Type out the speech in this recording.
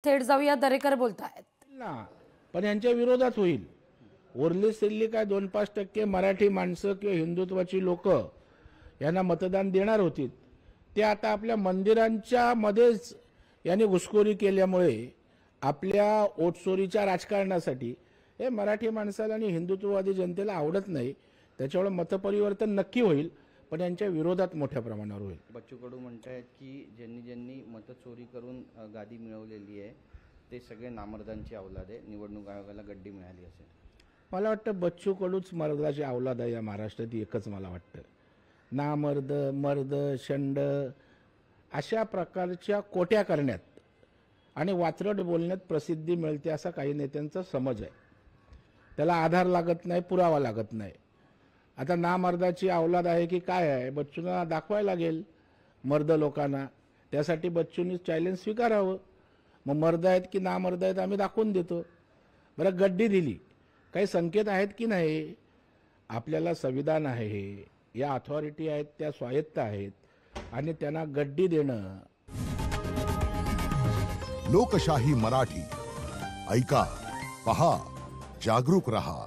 थेट जाऊया, दरेकर बोलतायत. ना पण यांच्या विरोधात होईल. उरली सिरली काय 2-5% मराठी माणसं किंवा हिंदुत्वाची लोक यांना मतदान देणार होती, ते आता आपल्या मंदिरांच्या मध्येच यांनी घुसखोरी केल्यामुळे आपल्या ओटचोरीच्या राजकारणासाठी हे मराठी माणसाला आणि हिंदुत्ववादी जनतेला आवडत नाही. त्याच्यामुळे मतपरिवर्तन नक्की होईल, पण यांच्या विरोधात मोठ्या प्रमाणावर होईल. बच्चू कडू म्हणतायत की ज्यांनी मतचोरी करून गादी मिळवलेली आहे ते सगळे नामर्दांची अवलाद आहे, निवडणूक आयोगाला गड्डी मिळाली असेल. मला वाटतं बच्चू कडूच मर्दाची अवलाद आहे या महाराष्ट्रात, एकच मला वाटतं. नामर्द, मर्द, शंड अशा प्रकारच्या कोट्या करण्यात आणि वात्रट बोलण्यात प्रसिद्धी मिळते असा काही नेत्यांचा समज आहे. त्याला आधार लागत नाही, पुरावा लागत नाही. आता नामर्दाची अवलाद आहे की काय आहे बच्चूंना दाखवायला लागेल मर्द लोकांना. त्यासाठी बच्चूंनी चॅलेंज स्वीकारावं. मग मर्द आहेत की नामर्द आहेत आम्ही दाखवून देतो. बरं, गड्डी दिली, काही संकेत आहेत की नाही? आपल्याला संविधान आहे, हे या अथॉरिटी आहेत त्या स्वायत्त आहेत आणि त्यांना गड्डी देणं. लोकशाही मराठी ऐका, पहा, जागरूक रहा.